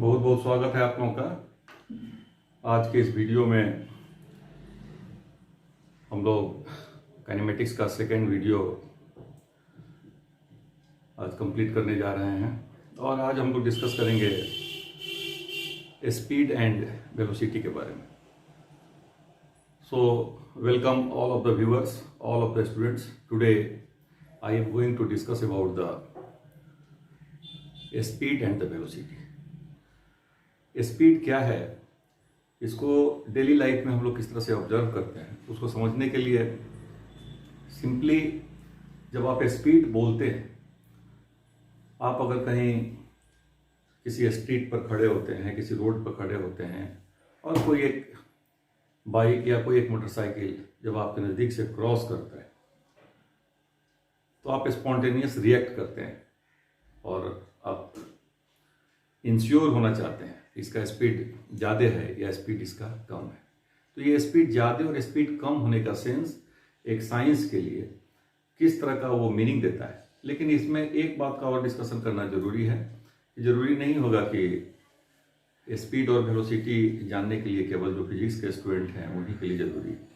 बहुत बहुत स्वागत है आप लोगों का। आज के इस वीडियो में हम लोग काइनेमेटिक्स का सेकेंड वीडियो आज कंप्लीट करने जा रहे हैं और आज हम लोग डिस्कस करेंगे स्पीड एंड वेलोसिटी के बारे में। So welcome all of the viewers, all of the students. Today I am going to discuss about the speed and the velocity. Speed क्या है, इसको डेली लाइफ में हम लोग किस तरह से ऑब्जर्व करते हैं, उसको समझने के लिए सिंपली जब आप स्पीड बोलते हैं, आप अगर कहीं किसी स्ट्रीट पर खड़े होते हैं, किसी रोड पर खड़े होते हैं और कोई एक बाइक या कोई एक मोटरसाइकिल जब आपके नज़दीक से क्रॉस करता है तो आप स्पॉन्टेनियस रिएक्ट करते हैं और आप इंश्योर होना चाहते हैं इसका स्पीड ज़्यादा है या स्पीड इसका कम है। तो ये स्पीड ज़्यादा और स्पीड कम होने का सेंस एक साइंस के लिए किस तरह का वो मीनिंग देता है। लेकिन इसमें एक बात का और डिस्कशन करना जरूरी है कि जरूरी नहीं होगा कि स्पीड और वेलोसिटी जानने के लिए केवल जो फिजिक्स के स्टूडेंट हैं उन्हीं के लिए जरूरी है।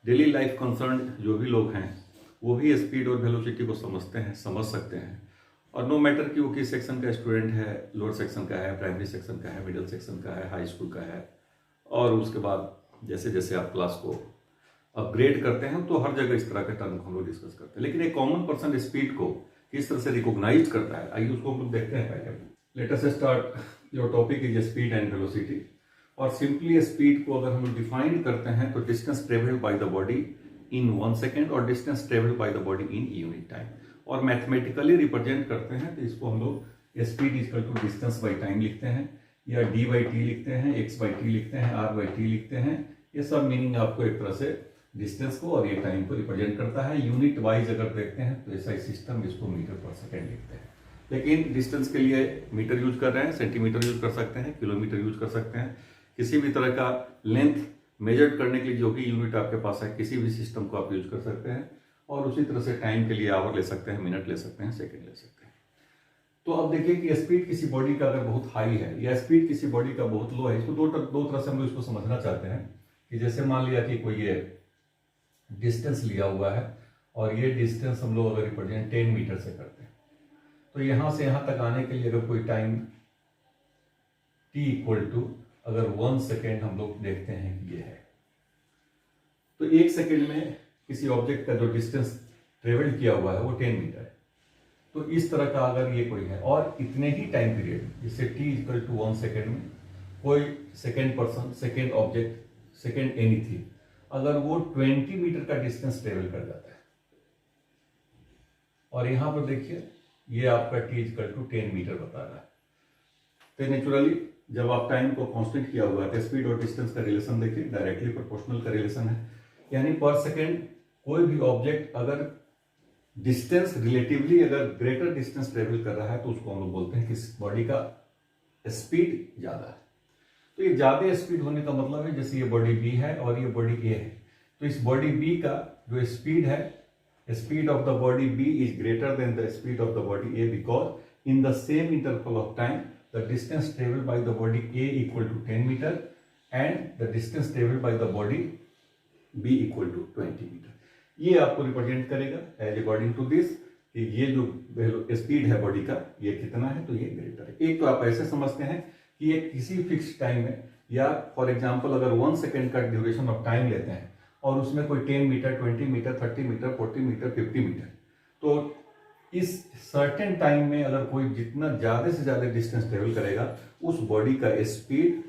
डेली लाइफ कंसर्न जो भी लोग हैं वो भी स्पीड और वेलोसिटी को समझते हैं, समझ सकते हैं। और नो मैटर कि वो किस सेक्शन का स्टूडेंट है, लोअर सेक्शन का है, प्राइमरी सेक्शन का है, मिडिल सेक्शन का है, हाई स्कूल का है, और उसके बाद जैसे जैसे आप क्लास को अपग्रेड करते हैं तो हर जगह इस तरह के टर्म को हम लोग डिस्कस करते हैं। लेकिन एक कॉमन पर्सन स्पीड को किस तरह से रिकॉग्नाइज करता है, आइए उसको हम लोग देखते हैं। पहले let us start. Your topic is speed and velocity. और सिंपली स्पीड को अगर हम लोग डिफाइन करते हैं तो distance travelled by the body in 1 second और distance travelled by the body in unit time. और मैथमेटिकली रिप्रेजेंट करते हैं तो इसको हम लोग speed equal to distance by time लिखते हैं, या डी बाई टी लिखते हैं, एक्स बाई टी लिखते हैं, आर बाई टी लिखते हैं। ये सब मीनिंग आपको एक तरह से डिस्टेंस को और ये टाइम को रिप्रेजेंट करता है। यूनिट वाइज अगर देखते हैं तो ऐसा सिस्टम इसको मीटर पर सेकेंड लिखते हैं। लेकिन डिस्टेंस के लिए मीटर यूज कर रहे हैं, सेंटीमीटर यूज कर सकते हैं, किलोमीटर यूज कर सकते हैं। किसी भी तरह का लेंथ मेजर करने के लिए जो भी यूनिट आपके पास है, किसी भी सिस्टम को आप यूज कर सकते हैं। और उसी तरह से टाइम के लिए आवर ले सकते हैं, मिनट ले सकते हैं, सेकंड ले सकते हैं। तो अब देखिए कि स्पीड किसी बॉडी का अगर बहुत हाई है या स्पीड किसी बॉडी का बहुत लो है, इसको दो तरह से हम लोग इसको समझना चाहते हैं। कि जैसे मान लिया कि कोई ये डिस्टेंस लिया हुआ है और ये डिस्टेंस हम लोग अगर रिप्रेजेंट 10 मीटर से करते हैं तो यहां से यहां तक आने के लिए अगर कोई टाइम t इक्वल टू अगर 1 सेकेंड हम लोग देखते हैं कि ये है, तो 1 सेकेंड में किसी ऑब्जेक्ट का जो डिस्टेंस ट्रेवल किया हुआ है वो 10 मीटर है। तो इस तरह का अगर ये कोई है और इतने ही टाइम पीरियड जिससे t इक्वल टू 1 सेकेंड में कोई second person, second object, second anything अगर वो 20 मीटर का डिस्टेंस ट्रेवल कर जाता है, और यहां पर देखिए ये आपका t इक्वल टू 10 मीटर बता रहा है। तो नेचुरली जब आप टाइम को कांस्टेंट किया हुआ है तो स्पीड और डिस्टेंस का रिलेशन देखिए डायरेक्टली प्रोपोर्शनल का रिलेशन है। यानी पर सेकेंड कोई भी ऑब्जेक्ट अगर डिस्टेंस रिलेटिवली अगर ग्रेटर डिस्टेंस ट्रेवल कर रहा है तो उसको हम लोग बोलते हैं कि इस बॉडी का स्पीड ज्यादा है। तो ये ज्यादा स्पीड होने का मतलब है जैसे ये बॉडी बी है और ये बॉडी ए है, तो इस बॉडी बी का जो स्पीड है, speed of the body B is greater than the speed of the body A, because in the same interval of time the distance travelled by the body A equal to 10 metre and the distance travelled by the body b equal to 20 metre. ये आपको represent करेगा as according to this कि ये जो speed है body का ये कितना है, तो ये ग्रेटर है। एक तो आप ऐसे समझते हैं कि ये किसी फिक्स टाइम में, या फॉर एग्जांपल अगर 1 सेकेंड का ड्यूरेशन ऑफ टाइम लेते हैं और उसमें कोई 10 metre, 20 metre, 30 metre, 40 metre, 50 metre, तो इस सर्टेन टाइम में अगर कोई जितना ज्यादा से ज्यादा डिस्टेंस ट्रेवल करेगा उस बॉडी का स्पीड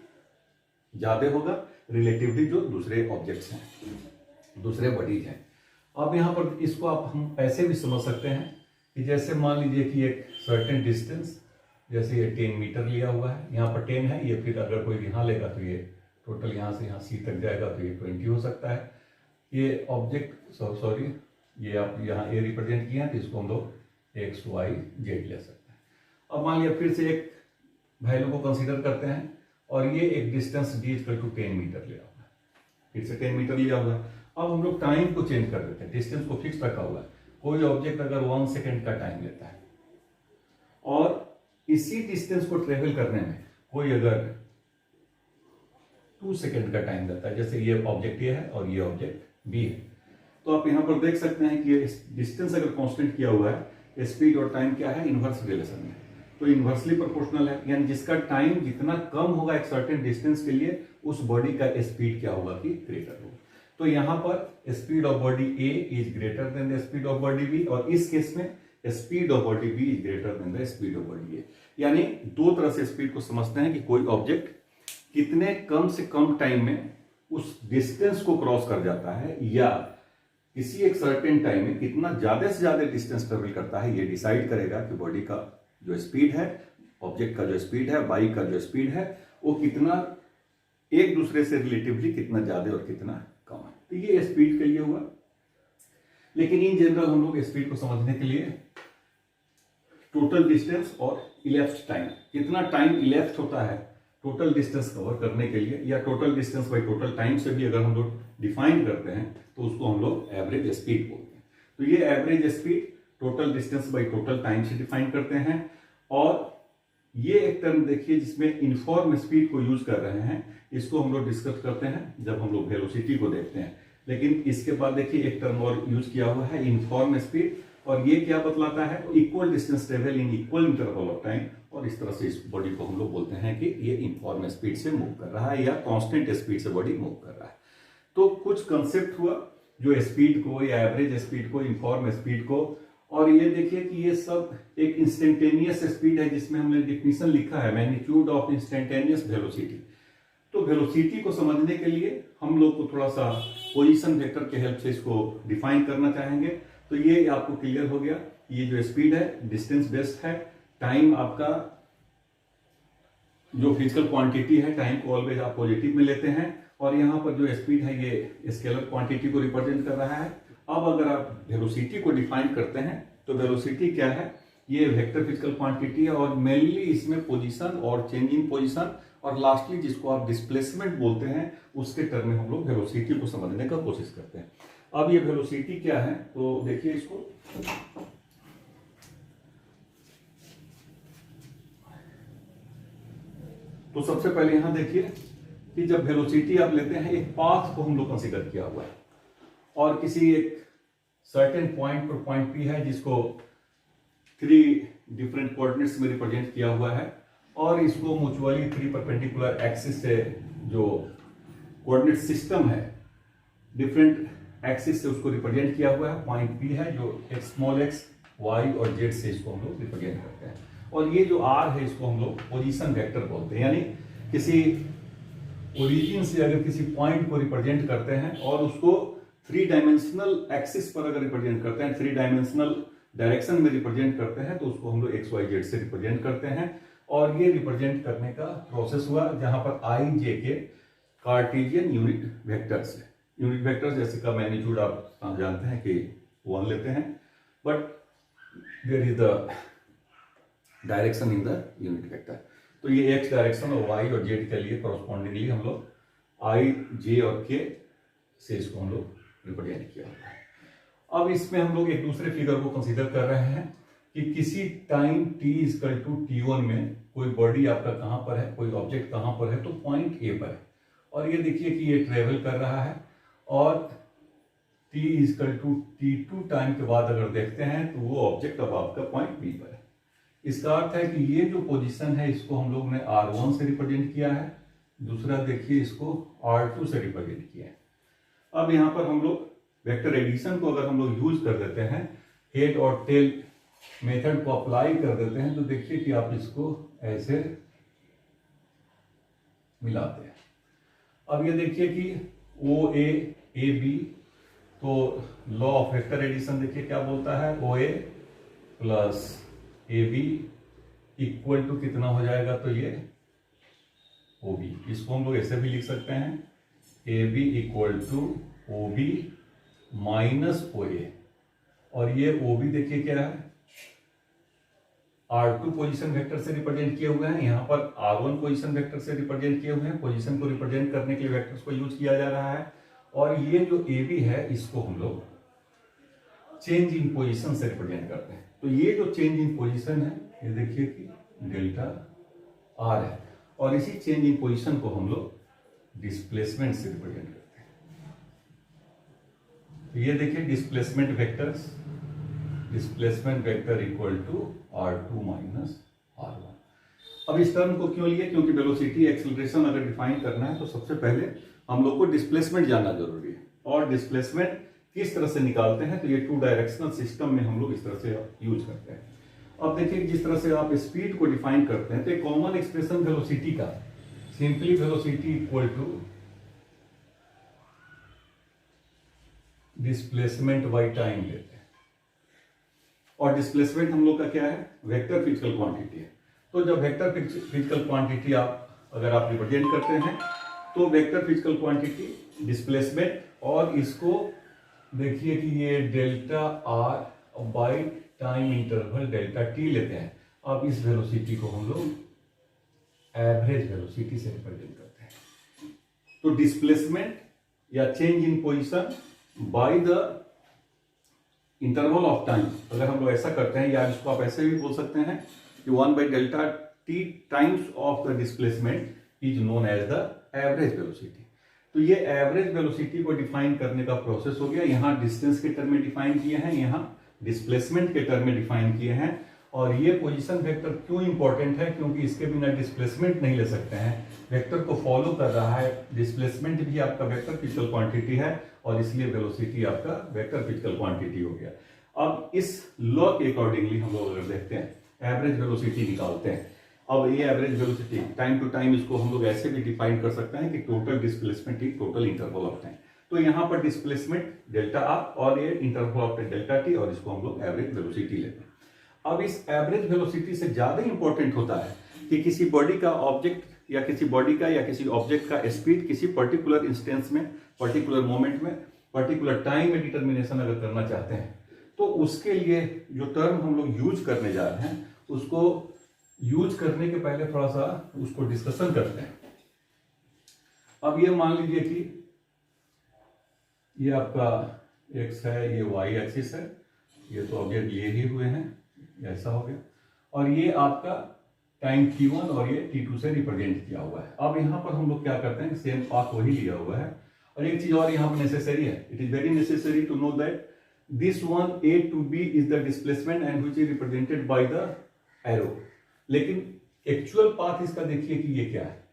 ज्यादा होगा रिलेटिवली जो दूसरे ऑब्जेक्ट्स हैं, दूसरे बॉडीज हैं। अब यहाँ पर इसको आप हम ऐसे भी समझ सकते हैं कि जैसे मान लीजिए कि एक सर्टेन डिस्टेंस, जैसे ये 10 मीटर लिया हुआ है, यहाँ पर 10 है, ये फिर अगर कोई यहाँ लेगा तो ये टोटल यहाँ से यहाँ सी तक जाएगा तो ये 20 हो सकता है। ये ऑब्जेक्ट सॉरी ये आप यहाँ ए रिप्रेजेंट किया है तो इसको हम लोग एक्स वाई जेड ले सकते हैं। अब मान लिया फिर से एक वैल्यू को कंसिडर करते हैं और ये एक distance D equal to 10 metre लिया हुआ है, फिर से 10 मीटर लिया हुआ है। अब हम लोग टाइम को चेंज कर देते हैं, डिस्टेंस को फिक्स रखा हुआ है। कोई ऑब्जेक्ट अगर 1 सेकेंड का टाइम लेता है और इसी डिस्टेंस को ट्रेवल करने में कोई अगर 2 सेकेंड का टाइम देता है, जैसे ये ऑब्जेक्ट ये है और ये ऑब्जेक्ट बी है, तो आप यहां पर देख सकते हैं कि ये डिस्टेंस अगर कांस्टेंट किया हुआ है, स्पीड और टाइम क्या है, इनवर्स रिलेशन में, तो इनवर्सली प्रोपोर्शनल है, यानी जिसका टाइम जितना कम होगा एक सर्टेन डिस्टेंस के लिए, उस बॉडी का स्पीड क्या होगा कि ग्रेटर होगा। तो यहां पर speed of body A is greater than the speed of body B, और इस केस में speed of body B is greater than the speed of body A. यानी दो तरह से स्पीड को समझते हैं कि कोई ऑब्जेक्ट कितने कम से कम टाइम में उस डिस्टेंस को क्रॉस कर जाता है, या किसी एक सर्टेन टाइम में कितना ज्यादा से ज्यादा डिस्टेंस ट्रेवल करता है, ये डिसाइड करेगा कि बॉडी का जो स्पीड है, ऑब्जेक्ट का जो स्पीड है, बाइक का जो स्पीड है, वो कितना एक दूसरे से रिलेटिवली कितना ज्यादा और कितना कम है। तो ये स्पीड के लिए हुआ। लेकिन इन जनरल हम लोग स्पीड को समझने के लिए टोटल डिस्टेंस और इलेप्स्ड टाइम, कितना टाइम इलेप्स्ड होता है टोटल डिस्टेंस कवर करने के लिए, या total distance by total time से भी अगर हम लोग डिफाइन करते हैं तो उसको हम लोग एवरेज स्पीड बोलते हैं। तो ये average speed total distance by total time से डिफाइन करते हैं। और ये एक टर्म देखिए जिसमें इनफॉर्म स्पीड को यूज कर रहे हैं, इसको हम लोग डिस्कस करते हैं जब हम लोग वेलोसिटी को देखते हैं। लेकिन इसके बाद देखिए एक टर्म और यूज किया हुआ है, इनफॉर्म स्पीड, और ये क्या बतलाता है, equal distance travel in equal interval of time, और इस तरह से इस बॉडी को हम लोग बोलते हैं कि ये इनफॉर्म स्पीड से मूव कर रहा है या कांस्टेंट स्पीड से बॉडी मूव कर रहा है। तो कुछ कंसेप्ट हुआ जो स्पीड को या एवरेज स्पीड को, इनफॉर्म स्पीड को, और ये देखिए कि ये सब एक इंस्टेंटेनियस स्पीड है जिसमें हमने डिफिनीशन लिखा है मैग्नीट्यूड ऑफ इंस्टेंटेनियस वेलोसिटी। तो वेलोसिटी को समझने के लिए हम लोग को थोड़ा सा पोजीशन वेक्टर के हेल्प से इसको डिफाइन करना चाहेंगे। तो ये आपको क्लियर हो गया, ये जो स्पीड है डिस्टेंस बेस्ड है, टाइम आपका जो फिजिकल क्वांटिटी है, टाइम को ऑलवेज आप पॉजिटिव में लेते हैं, और यहाँ पर जो स्पीड है ये स्केलर क्वांटिटी को रिप्रेजेंट कर रहा है। अब अगर आप वेलोसिटी को डिफाइन करते हैं तो वेलोसिटी क्या है, ये वेक्टर फिजिकल क्वांटिटी है, और मेनली इसमें पोजीशन और चेंज इन पोजीशन, और लास्टली जिसको आप डिस्प्लेसमेंट बोलते हैं, उसके टर्म में हम लोग वेलोसिटी को समझने का कोशिश करते हैं। अब ये वेलोसिटी क्या है, तो देखिए इसको, तो सबसे पहले यहां देखिए कि जब वेलोसिटी आप लेते हैं, एक पाथ को हम लोग कंसीडर किया हुआ है, और किसी एक सर्टेन पॉइंट पर पॉइंट पी है जिसको 3 डिफरेंट कोऑर्डिनेट्स में रिप्रेजेंट किया हुआ है, और इसको म्यूचुअली 3 परपेंडिकुलर एक्सिस से जो कोऑर्डिनेट सिस्टम है डिफरेंट एक्सिस से उसको रिप्रेजेंट किया हुआ है। पॉइंट पी है जो स्मॉल एक्स, वाई और जेड से इसको हम लोग रिप्रेजेंट करते हैं, और ये जो आर है इसको हम लोग पोजीशन वेक्टर बोलते हैं। यानी किसी ओरिजिन से अगर किसी पॉइंट को रिप्रेजेंट करते हैं और उसको 3 डायमेंशनल एक्सिस पर अगर रिप्रेजेंट करते हैं, 3 डायमेंशनल डायरेक्शन में रिप्रेजेंट करते हैं, तो उसको हम लोग एक्स वाई जेड से रिप्रेजेंट करते हैं। और ये रिप्रेजेंट करने का प्रोसेस हुआ जहां पर आई जे के कार्टेशियन यूनिट वेक्टर्स है। यूनिट वेक्टर्स जैसे का मैग्नीट्यूड आप जानते हैं कि 1 लेते हैं, but there is the direction in the unit vector. तो ये एक्स डायरेक्शन और वाई और जेड के लिए कॉरस्पॉन्डिंगली हम लोग आई जे और के से इसको हम लोग रिप्रेजेंट किया हुआ है। अब इसमें हम लोग एक दूसरे फिगर को कंसीडर कर रहे हैं कि किसी time t equal to t1 में कोई बॉडी आपका कहां पर है, कोई ऑब्जेक्ट कहां पर है, तो पॉइंट ए पर है, और ये देखिए कि ये ट्रेवल कर रहा है, और t equal to t2 time के बाद अगर देखते हैं तो वो ऑब्जेक्ट अब आपका पॉइंट बी पर है। इसका अर्थ है कि ये जो पोजीशन है इसको हम लोग ने r1 से रिप्रेजेंट किया है, दूसरा देखिए इसको r2 से रिप्रेजेंट किया है। अब यहां पर हम लोग वेक्टर एडिशन को अगर हम लोग यूज कर देते हैं, हेड और टेल मेथड को अप्लाई कर देते हैं, तो देखिए कि आप इसको ऐसे मिलाते हैं। अब ये देखिए कि ओ ए बी, तो लॉ ऑफ वेक्टर एडिशन देखिए क्या बोलता है, O A plus A B equal to कितना हो जाएगा, तो ये ओ बी। इसको हम लोग ऐसे भी लिख सकते हैं, A B equal to O B minus O A, और ये ओ बी देखिए क्या है, R2 पोजीशन वेक्टर से रिप्रेजेंट किए हुए हैं, यहाँ पर R1 पोजीशन वेक्टर से रिप्रेजेंट किए हुए हैं। पोजीशन को रिप्रेजेंट करने के लिए वेक्टर्स को यूज किया जा रहा है, और ये जो AB है इसको हम लोग चेंज इन पोजीशन से रिप्रेजेंट करते हैं। तो ये जो चेंज इन पोजीशन है, ये देखिए कि डेल्टा R है। और इसी चेंज इन पोजीशन को हम लोग डिस्प्लेसमेंट से रिप्रेजेंट करते हैं। तो ये देखिए displacement vector equal to r2 minus r1। अब इस टर्म को क्यों लिए? क्योंकि वेलोसिटी एक्सेलरेशन अगर डिफाइन करना है तो सबसे पहले हम लोग को डिस्प्लेसमेंट जानना जरूरी है, और डिस्प्लेसमेंट किस तरह से निकालते हैं तो ये टू डायरेक्शनल सिस्टम में हम लोग इस तरह से यूज करते हैं। अब देखिए जिस तरह से आप स्पीड को डिफाइन करते हैं तो एक कॉमन एक्सप्रेशन वेलोसिटी का, simply velocity equal to displacement by time लेते हैं, और डिस्प्लेसमेंट हम लोग का क्या है? वेक्टर फिजिकल क्वांटिटी है। तो जब वेक्टर फिजिकल क्वांटिटी अगर आप रिप्रेजेंट करते हैं तो वेक्टर फिजिकल क्वांटिटी डिस्प्लेसमेंट, और इसको देखिए कि ये delta R by time interval delta T लेते हैं। अब इस वेलोसिटी को हम लोग एवरेज वेलोसिटी से रिप्रेजेंट करते हैं। तो डिस्प्लेसमेंट या change in position by the interval of time, अगर हम लोग ऐसा करते हैं, या इसको आप ऐसे भी बोल सकते हैं कि 1 by delta T times of the displacement is known as the average velocity. तो ये एवरेज वेलोसिटी को डिफाइन करने का प्रोसेस हो गया। यहाँ डिस्टेंस के टर्म में डिफाइन किए हैं, यहाँ डिस्प्लेसमेंट के टर्म में डिफाइन किए हैं। और ये पोजीशन वेक्टर क्यों इंपॉर्टेंट है? क्योंकि इसके बिना डिस्प्लेसमेंट नहीं ले सकते हैं। वेक्टर को फॉलो कर रहा है, डिस्प्लेसमेंट भी आपका वेक्टर फिजिकल क्वांटिटी है, और इसलिए वेलोसिटी आपका वेक्टर फिजिकल क्वांटिटी हो गया। अब इस लॉ के अकॉर्डिंगली हम लोग अगर देखते हैं एवरेज वेलोसिटी निकालते हैं। अब ये average velocity time to time इसको हम लोग ऐसे भी डिफाइन कर सकते हैं कि total displacement is total interval of time. तो यहाँ पर डिस्प्लेसमेंट डेल्टा आर और ये interval of time delta T, और इसको हम लोग एवरेज वेलोसिटी लेते हैं। अब इस एवरेज वेलोसिटी से ज्यादा इंपॉर्टेंट होता है कि किसी बॉडी का ऑब्जेक्ट या किसी बॉडी का या किसी ऑब्जेक्ट का स्पीड किसी पर्टिकुलर इंस्टेंस में, पर्टिकुलर मोमेंट में, पर्टिकुलर टाइम में डिटर्मिनेशन अगर करना चाहते हैं तो उसके लिए जो टर्म हम लोग यूज करने जा रहे हैं उसको यूज करने के पहले थोड़ा सा उसको डिस्कशन करते हैं। अब ये मान लीजिए कि ये आपका एक्स है, ये वाई एक्सिस है, ये तो ऑब्जेक्ट लिए ही हुए हैं, ऐसा हो गया, और ये आपका टाइम t1 और ये t2 से रिप्रेजेंट किया हुआ है। अब यहाँ पर हम लोग क्या करते हैं, सेम पाथ वही लिया हुआ है। और एक चीज और यहाँ पर नेसेसरी है, it is very necessary to know that this one a to b is the displacement and which is represented by the arrow. लेकिन एक्चुअल पाथ इसका देखिए कि ये क्या है।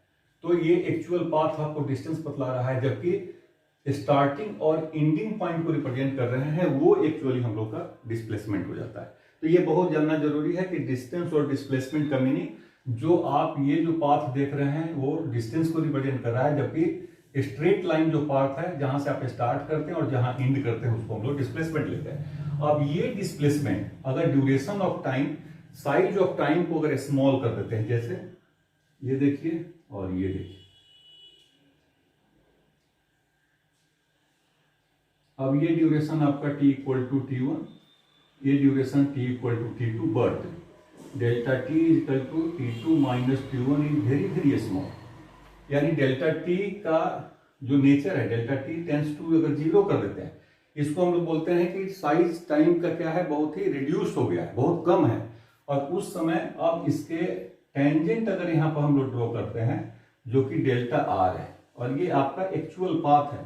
तो ये एक्चुअल पाथ आपको डिस्टेंस बतला रहा है, जबकि स्टार्टिंग और एंडिंग पॉइंट को रिप्रेजेंट कर रहे हैं, वो एक्चुअली हम लोग का डिस्प्लेसमेंट हो जाता है। तो ये बहुत जानना जरूरी है कि डिस्टेंस और डिस्प्लेसमेंट का मीनिंग, जो आप ये जो पाथ देख रहे हैं वो डिस्टेंस को रिप्रेजेंट कर रहा है, जबकि स्ट्रेट लाइन जो पाथ है जहां से आप स्टार्ट करते हैं और जहां एंड करते हैं उसको हम लोग डिस्प्लेसमेंट लेते हैं। अब ये डिस्प्लेसमेंट अगर duration of time, size of time को अगर स्मॉल कर देते हैं, जैसे ये देखिए और ये देखिए, अब ये ड्यूरेशन आपका t इक्वल टू t1, ये duration t equal to t2, but delta t equal to t2 minus t1 is very very small. यानी डेल्टा t का जो नेचर है, डेल्टा t टेंस टू अगर जीरो कर देते हैं, इसको हम लोग बोलते हैं कि साइज टाइम का क्या है, बहुत ही रिड्यूस हो गया है, बहुत कम है। और उस समय अब इसके टेंजेंट अगर यहाँ पर हम लोग ड्रॉ करते हैं जो कि डेल्टा आर है, और ये आपका एक्चुअल पाथ है,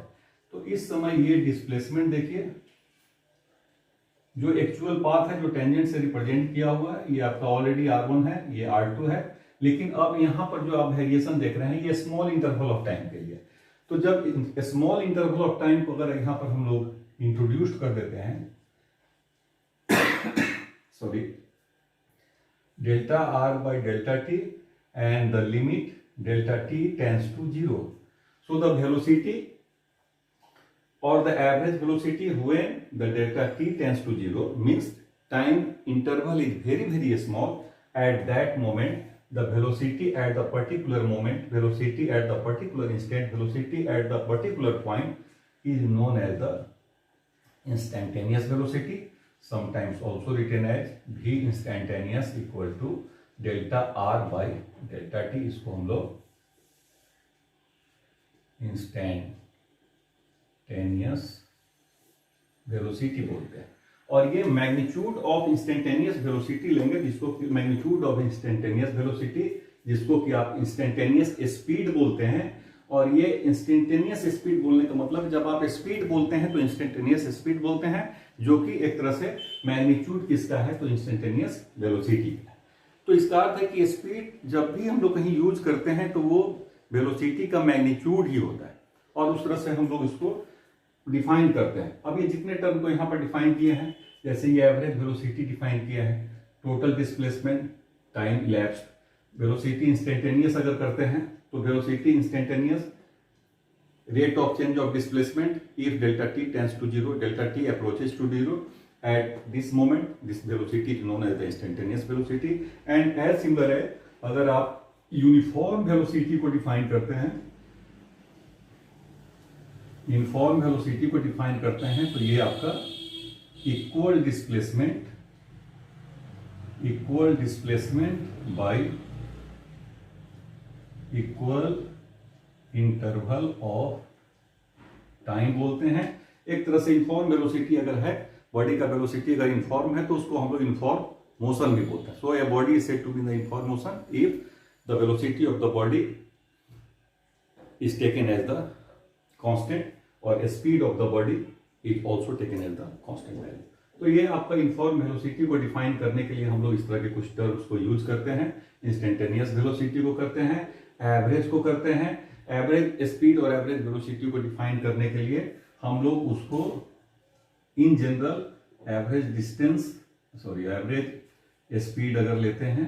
तो इस समय ये डिस्प्लेसमेंट देखिए, जो एक्चुअल पाथ है जो टेंजेंट से रिप्रेजेंट किया हुआ है, ये आपका ऑलरेडी r1 है, ये r2 है। लेकिन अब यहाँ पर जो आप वेरिएशन देख रहे हैं ये स्मॉल इंटरवल ऑफ टाइम के लिए। तो जब स्मॉल इंटरवल ऑफ टाइम को अगर यहाँ पर हम लोग इंट्रोड्यूस कर देते हैं sorry, delta R by delta T and the limit delta T tends to zero, so the velocity or the average velocity when the delta t tends to zero means time interval is very very small. At that moment the velocity at the particular moment, velocity at the particular instant, velocity at the particular point is known as the instantaneous velocity, sometimes also written as v instantaneous equal to delta r by delta t। इसको हम लोग instantaneous velocity बोलते हैं। और ये magnitude of instantaneous velocity लेंगे, जिसको magnitude of instantaneous velocity जिसको कि आप इंस्टेंटेनियस स्पीड बोलते हैं। और ये इंस्टेंटेनियस स्पीड बोलने का मतलब जब आप स्पीड बोलते हैं तो इंस्टेंटेनियस स्पीड बोलते हैं, जो कि एक तरह से मैग्नीट्यूड किसका है, तो इंस्टेंटेनियस वेलोसिटी का। तो इसका अर्थ है कि स्पीड जब भी हम लोग कहीं यूज करते हैं तो वो वेलोसिटी का मैग्नीट्यूड ही होता है, और उस तरह से हम लोग इसको डिफाइन करते हैं। अब ये जितने टर्म को यहाँ पर डिफाइन किए हैं, जैसे ये एवरेज वेलोसिटी डिफाइन किया है, total displacement, time elapsed, velocity instantaneous अगर करते हैं तो velocity instantaneous, rate of change of displacement if delta T tends to zero, delta T approaches to zero at this moment, this velocity is known as the instantaneous velocity। and as similar है, अगर आप uniform velocity को define करते हैं, uniform velocity को define करते हैं तो ये आपका equal displacement y equal interval of time बोलते हैं। एक तरह से यूनिफॉर्म वेलोसिटी अगर है, बॉडी का वेलोसिटी अगर यूनिफॉर्म है तो उसको हम लोग यूनिफॉर्म मोशन भी बोलते हैं। So a body is said to be in the uniform motion if the velocity of the body is taken as the constant और speed of the body is also taken as the constant value. तो ये आपका uniform velocity को define करने के लिए हम लोग इस तरह के कुछ टर्म्स को यूज करते हैं। इंस्टेंटेनियस वेलोसिटी को करते हैं, एवरेज को करते हैं। एवरेज स्पीड और एवरेज वेलोसिटी को डिफाइन करने के लिए हम लोग उसको इन जनरल एवरेज स्पीड अगर लेते हैं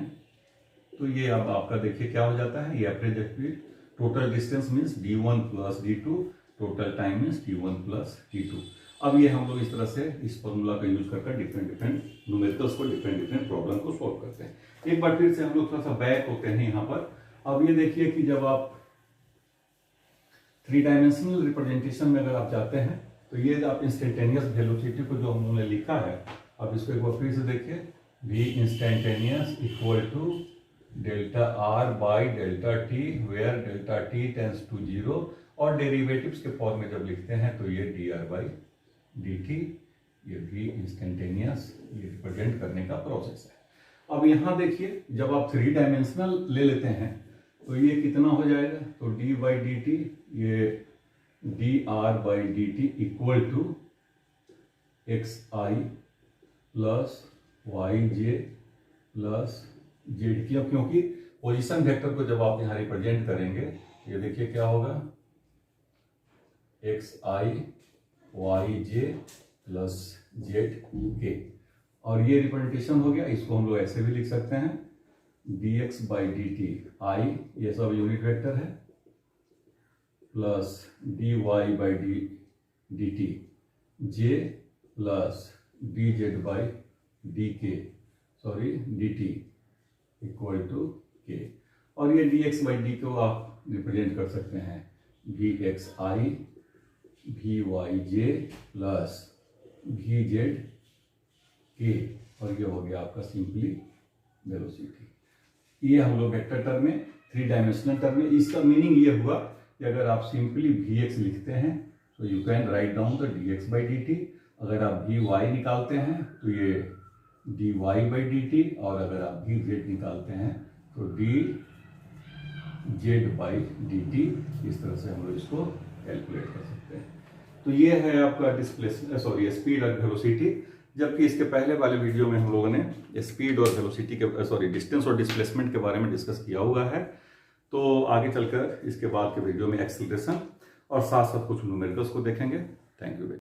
तो ये अब आपका देखिए क्या हो जाता है, ये average speed, total distance means d1 plus d2, total time means t1 plus t2। अब ये हम लोग इस तरह से इस फॉर्मूला का यूज करकर डिफरेंट न्यूमेरिकल्स को डिफरेंट प्रॉब्लम को सॉल्व करते हैं। एक बार फिर से हम लोग थोड़ा सा बैक होते हैं यहाँ पर। अब ये देखिए कि जब आप 3 डायमेंशनल रिप्रेजेंटेशन में अगर आप जाते हैं तो ये आप इंस्टेंटेनियस वेलोसिटी को जो हम लोगों ने लिखा है, अब इसको एक बार फिर से देखिए, v instantaneous equal to delta r by delta t where delta t tends to zero, और डेरिवेटिव्स के फॉर्म में जब लिखते हैं तो ये dr बाई dt, ये v इंस्टेंटेनियस ये रिप्रेजेंट करने का प्रोसेस है। अब यहाँ देखिए जब आप 3 डायमेंशनल ले लेते हैं तो ये कितना हो जाएगा, तो d बाई dt, ये dr by dt equal to xi plus yj plus Z. क्योंकि पोजीशन वेक्टर को जब आप यहाँ रिप्रेजेंट करेंगे, ये देखिए क्या होगा, xi yj प्लस zk, और ये रिप्रेजेंटेशन हो गया। इसको हम लोग ऐसे भी लिख सकते हैं, dx बाई dt i, ये सब यूनिट वेक्टर है, plus dy by dt j plus dz by dt equal to k, और ये dx बाई dt को आप रिप्रेजेंट कर सकते हैं vxi vyj plus vz k, और ये हो गया आपका सिंपली वेलोसिटी। ये हम लोग वेक्टर टर्म में, 3 डायमेंशनल टर्म में, इसका मीनिंग ये हुआ कि अगर आप सिंपली vx लिखते हैं तो you can write down the dx by dt, अगर आप vy निकालते हैं तो ये dy बाई dt, और अगर आप vz निकालते हैं तो dz बाई dt। इस तरह से हम लोग इसको कैलकुलेट कर सकते हैं। तो ये है आपका स्पीड और वेलोसिटी। जबकि इसके पहले वाले वीडियो में हम लोगों ने स्पीड और वेलोसिटी के डिस्टेंस और डिस्प्लेसमेंट के बारे में डिस्कस किया हुआ है। तो आगे चलकर इसके बाद के वीडियो में एक्सेलरेशन और साथ साथ कुछ न्यूमेरिकल्स को देखेंगे। Thank you.